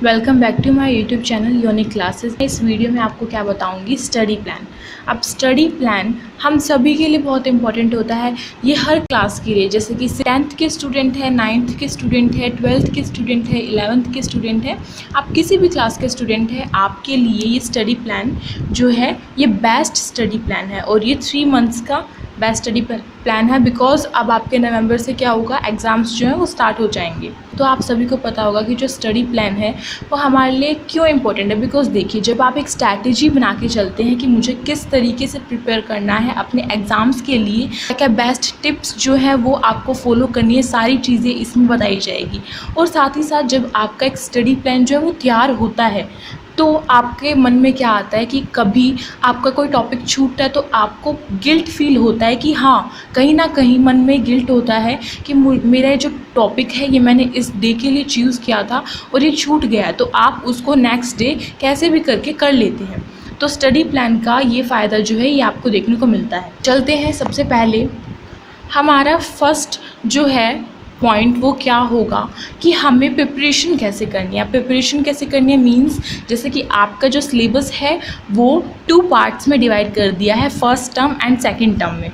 Welcome back to my YouTube channel unique classes. इस video में आपको क्या बताऊंगी, स्टडी प्लान। अब स्टडी प्लान हम सभी के लिए बहुत इंपॉर्टेंट होता है। ये हर क्लास के लिए, जैसे कि 10th के स्टूडेंट है, 9th के स्टूडेंट है, 12th के स्टूडेंट है, 11th के स्टूडेंट है, आप किसी भी क्लास के स्टूडेंट है, आपके लिए ये स्टडी प्लान जो है ये बेस्ट स्टडी प्लान है। और ये 3 मंथ्स का बेस्ट स्टडी प्लान है, बिकॉज अब आपके नवंबर से क्या होगा, एग्ज़ाम्स जो है वो स्टार्ट हो जाएंगे। तो आप सभी को पता होगा कि जो स्टडी प्लान है वो हमारे लिए क्यों इम्पोर्टेंट है। बिकॉज देखिए, जब आप एक स्ट्रैटेजी बना के चलते हैं कि मुझे किस तरीके से प्रिपेयर करना है अपने एग्ज़ाम्स के लिए, क्या बेस्ट टिप्स जो है वो आपको फॉलो करनी है, सारी चीज़ें इसमें बताई जाएगी। और साथ ही साथ जब आपका एक स्टडी प्लान जो है वो तैयार होता है तो आपके मन में क्या आता है कि कभी आपका कोई टॉपिक छूटता है तो आपको गिल्ट फील होता है कि हाँ, कहीं ना कहीं मन में गिल्ट होता है कि मेरा जो टॉपिक है ये मैंने इस डे के लिए चूज़ किया था और ये छूट गया, तो आप उसको नेक्स्ट डे कैसे भी करके कर लेते हैं। तो स्टडी प्लान का ये फ़ायदा जो है ये आपको देखने को मिलता है। चलते हैं, सबसे पहले हमारा फर्स्ट जो है पॉइंट वो क्या होगा कि हमें प्रिपरेशन कैसे करनी है। प्रिपरेशन कैसे करनी है मींस, जैसे कि आपका जो सिलेबस है वो 2 पार्ट्स में डिवाइड कर दिया है, first term and second term में,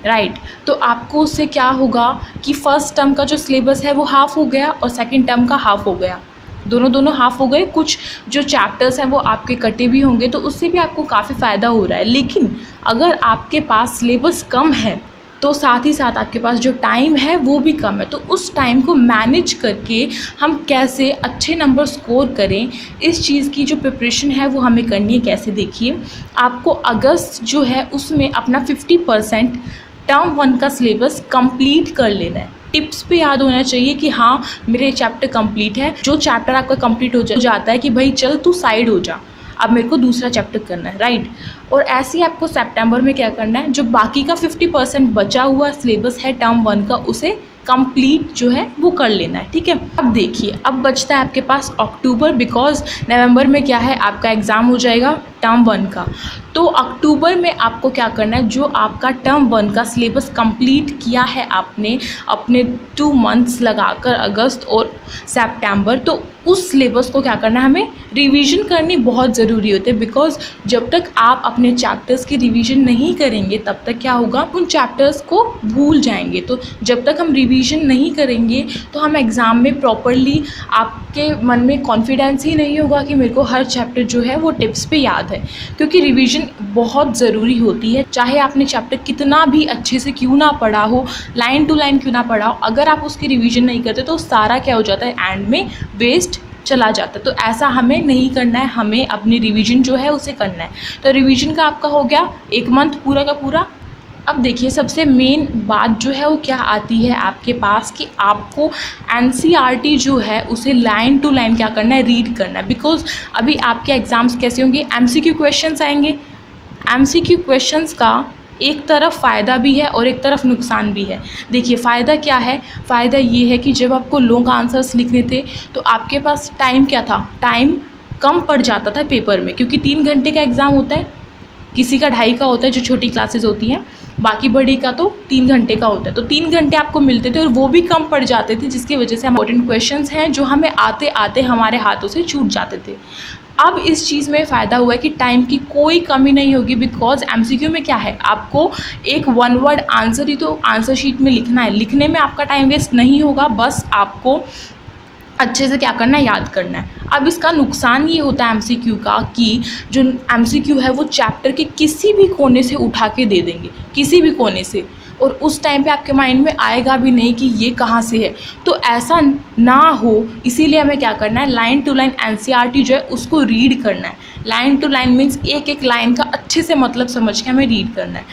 राइट। तो आपको उससे क्या होगा कि फर्स्ट टर्म का जो सिलेबस है वो हाफ़ हो गया और सेकंड टर्म का हाफ़ हो गया, दोनों हाफ़ हो गए। कुछ जो चैप्टर्स हैं वो आपके कटे भी होंगे, तो उससे भी आपको काफ़ी फ़ायदा हो रहा है। लेकिन अगर आपके पास सिलेबस कम है तो साथ ही साथ आपके पास जो टाइम है वो भी कम है, तो उस टाइम को मैनेज करके हम कैसे अच्छे नंबर स्कोर करें, इस चीज़ की जो प्रिपरेशन है वो हमें करनी है। कैसे, देखिए, आपको अगस्त जो है उसमें अपना 50% टर्म 1 का सिलेबस कंप्लीट कर लेना है। टिप्स पे याद होना चाहिए कि हाँ, मेरे चैप्टर कंप्लीट है। जो चैप्टर आपका कंप्लीट हो जाता है कि भाई चल तू साइड हो जा, अब मेरे को दूसरा चैप्टर करना है, राइट। और ऐसे ही आपको सितंबर में क्या करना है, जो बाकी का 50% बचा हुआ सिलेबस है टर्म 1 का, उसे कंप्लीट जो है वो कर लेना है, ठीक है। अब देखिए, अब बचता है आपके पास अक्टूबर, बिकॉज नवंबर में क्या है, आपका एग्ज़ाम हो जाएगा टर्म 1 का। तो अक्टूबर में आपको क्या करना है, जो आपका टर्म 1 का सिलेबस कंप्लीट किया है आपने अपने 2 मंथ्स लगाकर, अगस्त और सितंबर, तो उस सिलेबस को क्या करना है, हमें रिवीजन करनी बहुत ज़रूरी होती है। बिकॉज जब तक आप अपने चैप्टर्स की रिवीजन नहीं करेंगे तब तक क्या होगा, उन चैप्टर्स को भूल जाएंगे। तो जब तक हम रिवीजन नहीं करेंगे तो हम एग्ज़ाम में प्रॉपरली, आपके मन में कॉन्फिडेंस ही नहीं होगा कि मेरे को हर चैप्टर जो है वो टिप्स पे याद है। क्योंकि रिवीजन बहुत ज़रूरी होती है, चाहे आपने चैप्टर कितना भी अच्छे से क्यों ना पढ़ा हो, लाइन टू लाइन क्यों ना पढ़ा हो, अगर आप उसकी रिवीजन नहीं करते तो सारा क्या हो जाता है, एंड में वेस्ट चला जाता है। तो ऐसा हमें नहीं करना है, हमें अपनी रिवीजन जो है उसे करना है। तो रिवीजन का आपका हो गया 1 मंथ पूरा का पूरा। अब देखिए, सबसे मेन बात जो है वो क्या आती है आपके पास कि आपको एनसीईआरटी जो है उसे लाइन टू लाइन क्या करना है, रीड करना है। बिकॉज अभी आपके एग्ज़ाम्स कैसे होंगे, एमसीक्यू क्वेश्चंस आएंगे। एमसीक्यू क्वेश्चंस का एक तरफ फ़ायदा भी है और एक तरफ नुकसान भी है। देखिए, फ़ायदा क्या है, फ़ायदा ये है कि जब आपको लॉन्ग आंसर्स लिखने थे तो आपके पास टाइम क्या था, टाइम कम पड़ जाता था पेपर में, क्योंकि 3 घंटे का एग्ज़ाम होता है, किसी का 2.5 का होता है जो छोटी क्लासेस होती हैं, बाकी बड़ी का तो 3 घंटे का होता है। तो 3 घंटे आपको मिलते थे और वो भी कम पड़ जाते थे, जिसकी वजह से इंपॉर्टेंट क्वेश्चंस हैं जो हमें आते आते हमारे हाथों से छूट जाते थे। अब इस चीज़ में फ़ायदा हुआ है कि टाइम की कोई कमी नहीं होगी। बिकॉज एमसीक्यू में क्या है, आपको एक 1 वर्ड आंसर ही तो आंसर शीट में लिखना है, लिखने में आपका टाइम वेस्ट नहीं होगा, बस आपको अच्छे से क्या करना है, याद करना है। अब इसका नुकसान ये होता है एमसीक्यू का कि जो एमसीक्यू है वो चैप्टर के किसी भी कोने से उठा के दे देंगे, किसी भी कोने से, और उस टाइम पे आपके माइंड में आएगा भी नहीं कि ये कहाँ से है। तो ऐसा ना हो, इसीलिए हमें क्या करना है, लाइन टू लाइन एनसीईआरटी जो है उसको रीड करना है। लाइन टू लाइन मीन्स एक एक लाइन का अच्छे से मतलब समझ के हमें रीड करना है।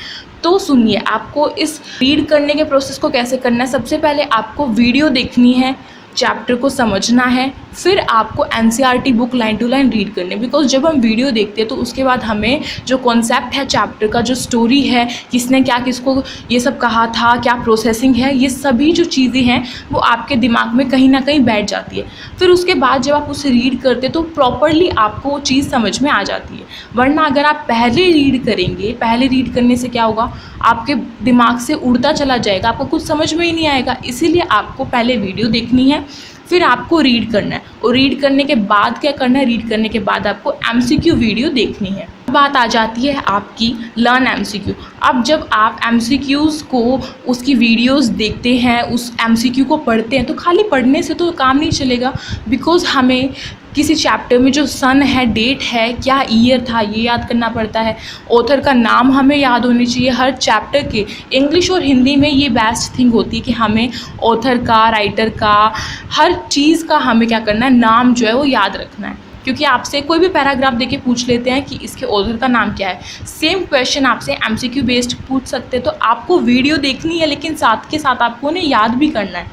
तो सुनिए, आपको इस रीड करने के प्रोसेस को कैसे करना है। सबसे पहले आपको वीडियो देखनी है, चैप्टर को समझना है, फिर आपको NCERT book line to line read करनी है। बिकॉज जब हम वीडियो देखते हैं तो उसके बाद हमें जो कॉन्सेप्ट है चैप्टर का, जो स्टोरी है, किसने क्या किसको ये सब कहा था, क्या प्रोसेसिंग है, ये सभी जो चीज़ें हैं वो आपके दिमाग में कहीं ना कहीं बैठ जाती है। फिर उसके बाद जब आप उसे रीड करते तो प्रॉपरली आपको वो चीज़ समझ में आ जाती है। वरना अगर आप पहले रीड करेंगे, पहले रीड करने से क्या होगा, आपके दिमाग से उड़ता चला जाएगा, आपको कुछ समझ में ही नहीं आएगा। इसीलिए आपको पहले वीडियो देखनी है, फिर आपको रीड करना है, और रीड करने के बाद क्या करना है, रीड करने के बाद आपको MCQ वीडियो देखनी है। बात आ जाती है आपकी लर्न MCQ। अब जब आप MCQs को, उसकी वीडियोस देखते हैं, उस MCQ को पढ़ते हैं, तो खाली पढ़ने से तो काम नहीं चलेगा, बिकॉज़ हमें किसी चैप्टर में जो सन है, डेट है, क्या ईयर था, ये याद करना पड़ता है। ऑथर का नाम हमें याद होनी चाहिए हर चैप्टर के। इंग्लिश और हिंदी में ये बेस्ट थिंग होती है कि हमें ऑथर का, राइटर का, हर चीज़ का हमें क्या करना है, नाम जो है वो याद रखना है। क्योंकि आपसे कोई भी पैराग्राफ देके पूछ लेते हैं कि इसके ऑथर का नाम क्या है। सेम क्वेश्चन आपसे MCQ बेस्ड पूछ सकते हैं। तो आपको वीडियो देखनी है, लेकिन साथ के साथ आपको उन्हें याद भी करना है,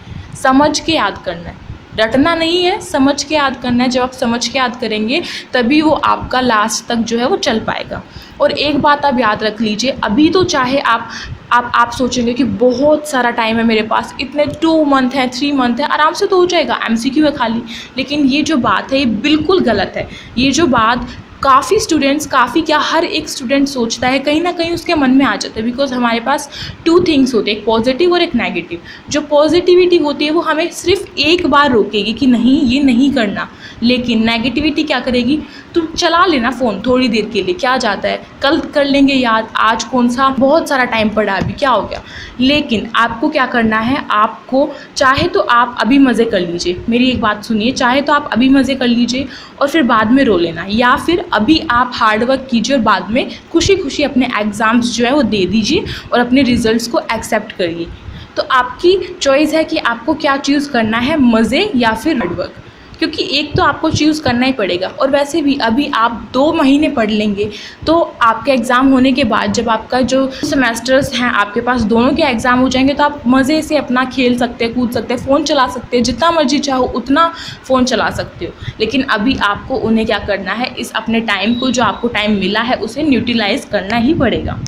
समझ के याद करना है, रटना नहीं है, समझ के याद करना है। जब आप समझ के याद करेंगे तभी वो आपका लास्ट तक जो है वो चल पाएगा। और एक बात आप याद रख लीजिए, अभी तो चाहे आप सोचेंगे कि बहुत सारा टाइम है मेरे पास, इतने 2 मंथ है, 3 मंथ है, आराम से तो हो जाएगा, MCQ है खाली। लेकिन ये जो बात है ये बिल्कुल गलत है। ये जो बात काफ़ी स्टूडेंट्स, हर एक स्टूडेंट सोचता है, कहीं ना कहीं उसके मन में आ जाता है। बिकॉज हमारे पास 2 थिंग्स होते हैं, एक पॉजिटिव और एक नेगेटिव। जो पॉजिटिविटी होती है वो हमें सिर्फ एक बार रोकेगी कि नहीं ये नहीं करना, लेकिन नेगेटिविटी क्या करेगी, तुम चला लेना फ़ोन थोड़ी देर के लिए, क्या जाता है, कल कर लेंगे याद, आज कौन सा बहुत सारा टाइम पड़ा, अभी क्या हो गया। लेकिन आपको क्या करना है, आपको चाहे तो आप अभी मज़े कर लीजिए, मेरी एक बात सुनिए, चाहे तो आप अभी मज़े कर लीजिए और फिर बाद में रो लेना, या फिर अभी आप हार्ड वर्क कीजिए और बाद में खुशी खुशी अपने एग्ज़ाम्स जो है वो दे दीजिए और अपने रिज़ल्ट्स को एक्सेप्ट करिए। तो आपकी चॉइस है कि आपको क्या चूज़ करना है, मज़े या फिर हार्ड वर्क, क्योंकि एक तो आपको चूज़ करना ही पड़ेगा। और वैसे भी अभी आप 2 महीने पढ़ लेंगे तो आपके एग्ज़ाम होने के बाद, जब आपका जो सेमेस्टर्स हैं आपके पास दोनों के एग्ज़ाम हो जाएंगे, तो आप मज़े से अपना खेल सकते हैं, कूद सकते हैं, फ़ोन चला सकते हैं, जितना मर्जी चाहो उतना फ़ोन चला सकते हो। लेकिन अभी आपको उन्हें क्या करना है, इस अपने टाइम को, जो आपको टाइम मिला है उसे यूटिलाइज़ करना ही पड़ेगा।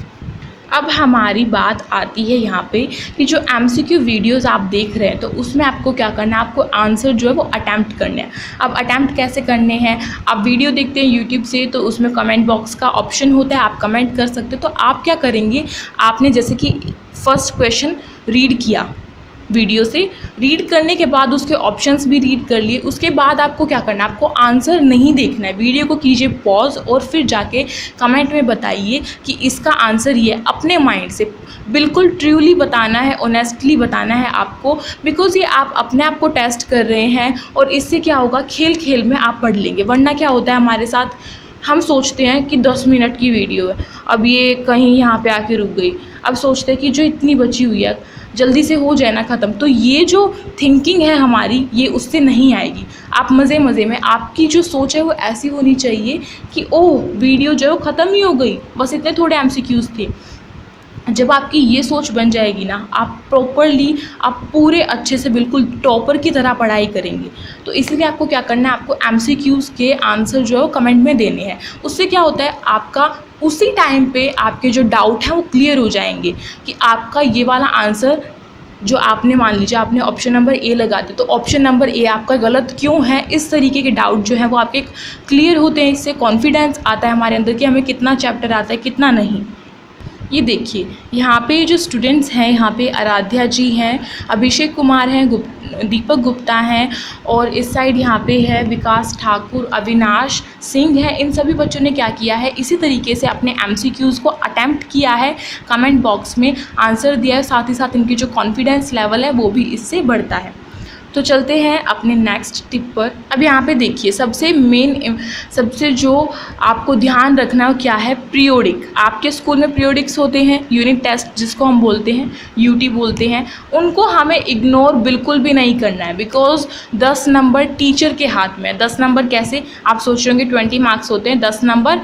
अब हमारी बात आती है यहाँ पे कि जो MCQ वीडियोज़ आप देख रहे हैं, तो उसमें आपको क्या करना है, आपको आंसर जो है वो अटैम्प्ट करने हैं। अब अटैम्प्ट कैसे करने हैं, आप वीडियो देखते हैं यूट्यूब से, तो उसमें कमेंट बॉक्स का ऑप्शन होता है, आप कमेंट कर सकते हो। तो आप क्या करेंगे, आपने जैसे कि फर्स्ट क्वेश्चन रीड किया, वीडियो से रीड करने के बाद उसके ऑप्शंस भी रीड कर लिए, उसके बाद आपको क्या करना है, आपको आंसर नहीं देखना है, वीडियो को कीजिए पॉज और फिर जाके कमेंट में बताइए कि इसका आंसर ये, अपने माइंड से बिल्कुल ट्रूली बताना है, ऑनेस्टली बताना है आपको। बिकॉज़ ये आप अपने आप को टेस्ट कर रहे हैं, और इससे क्या होगा, खेल खेल में आप पढ़ लेंगे। वरना क्या होता है हमारे साथ, हम सोचते हैं कि 10 मिनट की वीडियो है, अब ये कहीं यहाँ पे आके रुक गई, अब सोचते हैं कि जो इतनी बची हुई है जल्दी से हो जाए ना ख़त्म। तो ये जो थिंकिंग है हमारी, ये उससे नहीं आएगी। आप मज़े मज़े में, आपकी जो सोच है वो ऐसी होनी चाहिए कि ओह वीडियो जो है ख़त्म ही हो गई, बस इतने थोड़े MCQs थे। जब आपकी ये सोच बन जाएगी ना, आप प्रॉपरली, आप पूरे अच्छे से बिल्कुल टॉपर की तरह पढ़ाई करेंगे। तो इसलिए आपको क्या करना है, आपको MCQs के आंसर जो है वो कमेंट में देने हैं। उससे क्या होता है, आपका उसी टाइम पे आपके जो डाउट हैं वो क्लियर हो जाएंगे कि आपका ये वाला आंसर जो आपने, मान लीजिए आपने ऑप्शन नंबर ए लगा दिया, तो ऑप्शन नंबर ए आपका गलत क्यों है, इस तरीके के डाउट जो है वो आपके क्लियर होते हैं। इससे कॉन्फिडेंस आता है हमारे अंदर कि हमें कितना चैप्टर आता है, कितना नहीं। ये देखिए यहाँ पे जो स्टूडेंट्स हैं, यहाँ पे आराध्या जी हैं, अभिषेक कुमार हैं, दीपक गुप्ता हैं, और इस साइड यहाँ पे है विकास ठाकुर, अविनाश सिंह है। इन सभी बच्चों ने क्या किया है, इसी तरीके से अपने MCQs को अटैम्प्ट किया है, कमेंट बॉक्स में आंसर दिया है, साथ ही साथ इनकी जो कॉन्फिडेंस लेवल है वो भी इससे बढ़ता है। तो चलते हैं अपने नेक्स्ट टिप पर। अब यहाँ पे देखिए, सबसे जो आपको ध्यान रखना है क्या है, पीरियोडिक। आपके स्कूल में पीरियोडिक्स होते हैं, यूनिट टेस्ट जिसको हम बोलते हैं, UT बोलते हैं, उनको हमें इग्नोर बिल्कुल भी नहीं करना है। बिकॉज 10 नंबर टीचर के हाथ में। 10 नंबर कैसे, आप सोच रहे होंगे 20 मार्क्स होते हैं, 10 नंबर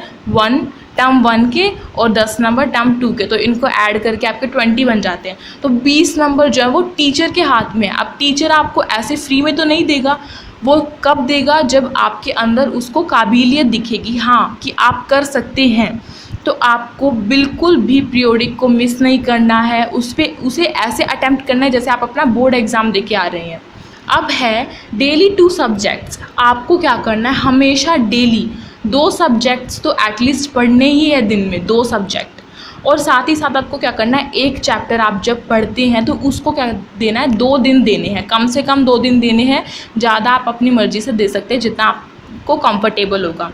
टर्म 1 के और 10 नंबर टर्म 2 के, तो इनको ऐड करके आपके 20 बन जाते हैं। तो 20 नंबर जो है वो टीचर के हाथ में है। अब टीचर आपको ऐसे फ्री में तो नहीं देगा, वो कब देगा, जब आपके अंदर उसको काबिलियत दिखेगी, हाँ कि आप कर सकते हैं। तो आपको बिल्कुल भी पीरियोडिक को मिस नहीं करना है, उसे ऐसे अटैम्प्ट करना है जैसे आप अपना बोर्ड एग्ज़ाम दे के आ रहे हैं। अब है डेली 2 सब्जेक्ट्स। आपको क्या करना है, हमेशा डेली 2 सब्जेक्ट्स तो एटलीस्ट पढ़ने ही है दिन में, 2 सब्जेक्ट। और साथ ही साथ आपको क्या करना है, एक चैप्टर आप जब पढ़ते हैं तो उसको क्या देना है, 2 दिन देने हैं, कम से कम 2 दिन देने हैं। ज़्यादा आप अपनी मर्ज़ी से दे सकते हैं जितना आपको कंफर्टेबल होगा।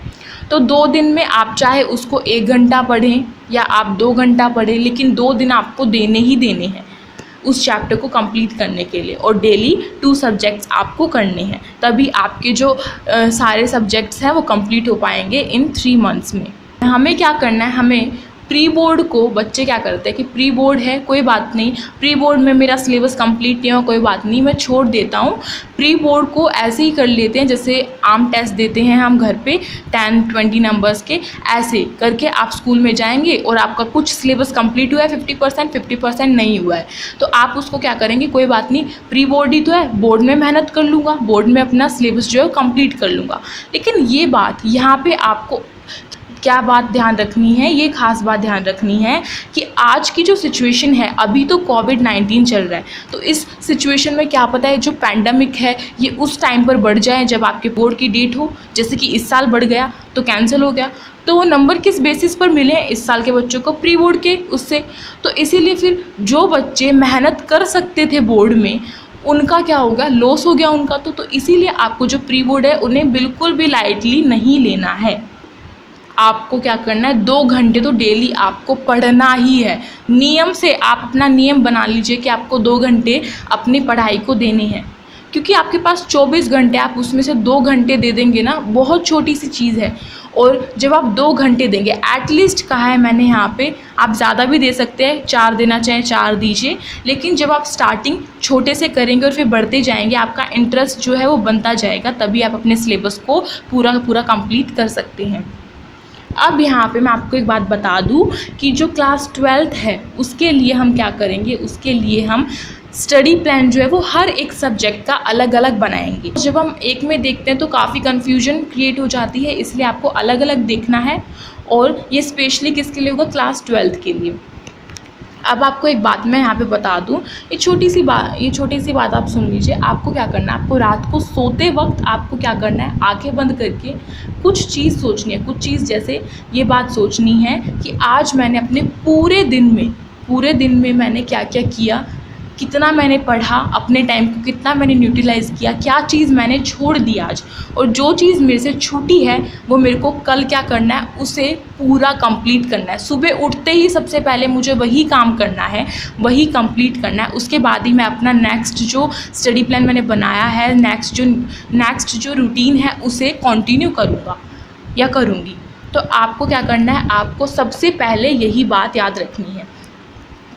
तो 2 दिन में आप चाहे उसको 1 घंटा पढ़ें या आप 2 घंटा पढ़ें, लेकिन 2 दिन आपको देने ही देने हैं उस चैप्टर को कंप्लीट करने के लिए। और डेली 2 सब्जेक्ट्स आपको करने हैं, तभी आपके जो सारे सब्जेक्ट्स हैं वो कंप्लीट हो पाएंगे इन 3 मंथ्स में। हमें क्या करना है, हमें प्री बोर्ड को, बच्चे क्या करते हैं कि प्री बोर्ड है कोई बात नहीं, प्री बोर्ड में मेरा सिलेबस कंप्लीट नहीं हो कोई बात नहीं, मैं छोड़ देता हूँ। प्री बोर्ड को ऐसे ही कर लेते हैं जैसे आम टेस्ट देते हैं हम घर पे 10-20 नंबर्स के, ऐसे करके आप स्कूल में जाएंगे और आपका कुछ सिलेबस कंप्लीट हुआ है 50% नहीं हुआ है, तो आप उसको क्या करेंगे, कोई बात नहीं, प्री बोर्ड ही तो है, बोर्ड में मेहनत कर लूँगा, बोर्ड में अपना सिलेबस जो है कंप्लीट कर लूँगा। लेकिन ये बात यहाँ पे आपको क्या बात ध्यान रखनी है, ये खास बात ध्यान रखनी है कि आज की जो सिचुएशन है, अभी तो कोविड-19 चल रहा है, तो इस सिचुएशन में क्या पता है जो पैंडमिक है ये उस टाइम पर बढ़ जाए जब आपके बोर्ड की डेट हो। जैसे कि इस साल बढ़ गया तो कैंसिल हो गया, तो वो नंबर किस बेसिस पर मिले हैं इस साल के बच्चों को, प्री बोर्ड के उससे। तो इसीलिए फिर जो बच्चे मेहनत कर सकते थे बोर्ड में, उनका क्या होगा, लॉस हो गया उनका। तो इसीलिए आपको जो प्री बोर्ड है उन्हें बिल्कुल भी लाइटली नहीं लेना है। आपको क्या करना है, 2 घंटे तो डेली आपको पढ़ना ही है। नियम से आप अपना नियम बना लीजिए कि आपको 2 घंटे अपनी पढ़ाई को देने हैं, क्योंकि आपके पास 24 घंटे, आप उसमें से 2 घंटे दे देंगे ना, बहुत छोटी सी चीज़ है। और जब आप 2 घंटे देंगे, एटलीस्ट कहा है मैंने यहाँ पे, आप ज़्यादा भी दे सकते हैं, 4 देना चाहें 4 दीजिए, लेकिन जब आप स्टार्टिंग छोटे से करेंगे और फिर बढ़ते जाएंगे, आपका इंटरेस्ट जो है वो बनता जाएगा, तभी आप अपने सिलेबस को पूरा कंप्लीट कर सकते हैं। अब यहाँ पे मैं आपको एक बात बता दूँ कि जो क्लास 12th है उसके लिए हम क्या करेंगे, उसके लिए हम स्टडी प्लान जो है वो हर एक सब्जेक्ट का अलग अलग बनाएंगे। जब हम एक में देखते हैं तो काफ़ी कन्फ्यूजन क्रिएट हो जाती है, इसलिए आपको अलग अलग देखना है। और ये स्पेशली किसके लिए होगा, क्लास 12th के लिए। अब आपको एक बात मैं यहाँ पे बता दूँ, ये छोटी सी बात आप सुन लीजिए। आपको क्या करना है, आपको रात को सोते वक्त आपको क्या करना है, आंखें बंद करके कुछ चीज़ सोचनी है। कुछ चीज़ जैसे ये बात सोचनी है कि आज मैंने अपने पूरे दिन में मैंने क्या क्या किया, कितना मैंने पढ़ा, अपने टाइम को कितना मैंने यूटिलाइज़ किया, क्या चीज़ मैंने छोड़ दी आज, और जो चीज़ मेरे से छूटी है वो मेरे को कल क्या करना है, उसे पूरा कंप्लीट करना है। सुबह उठते ही सबसे पहले मुझे वही काम करना है, वही कंप्लीट करना है। उसके बाद ही मैं अपना नेक्स्ट जो स्टडी प्लान मैंने बनाया है, नेक्स्ट जो रूटीन है उसे कंटिन्यू करूँगा या करूँगी। तो आपको क्या करना है, आपको सबसे पहले यही बात याद रखनी है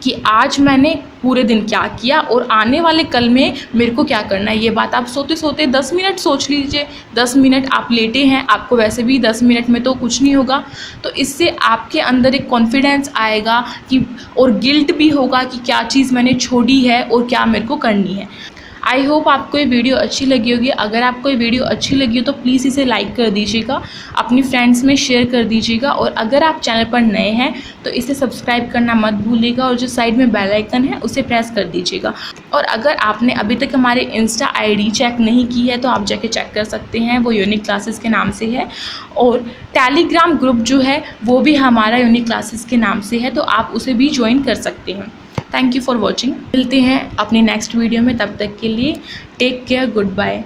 कि आज मैंने पूरे दिन क्या किया और आने वाले कल में मेरे को क्या करना है। ये बात आप सोते सोते 10 मिनट सोच लीजिए। 10 मिनट आप लेटे हैं, आपको वैसे भी 10 मिनट में तो कुछ नहीं होगा, तो इससे आपके अंदर एक कॉन्फिडेंस आएगा कि, और गिल्ट भी होगा कि क्या चीज़ मैंने छोड़ी है और क्या मेरे को करनी है। आई होप आपको ये वीडियो अच्छी लगी होगी। अगर आपको ये वीडियो अच्छी लगी हो तो प्लीज़ इसे लाइक कर दीजिएगा, अपनी फ्रेंड्स में शेयर कर दीजिएगा, और अगर आप चैनल पर नए हैं तो इसे सब्सक्राइब करना मत भूलिएगा, और जो साइड में बेल आइकन है उसे प्रेस कर दीजिएगा। और अगर आपने अभी तक हमारे इंस्टा आईडी चेक नहीं की है तो आप जाके चेक कर सकते हैं, वो यूनिक क्लासेस के नाम से है। और टेलीग्राम ग्रुप जो है वो भी हमारा यूनिक क्लासेस के नाम से है, तो आप उसे भी ज्वाइन कर सकते हैं। Thank you for watching. मिलते हैं अपनी नेक्स्ट वीडियो में, तब तक के लिए टेक केयर, गुड बाय।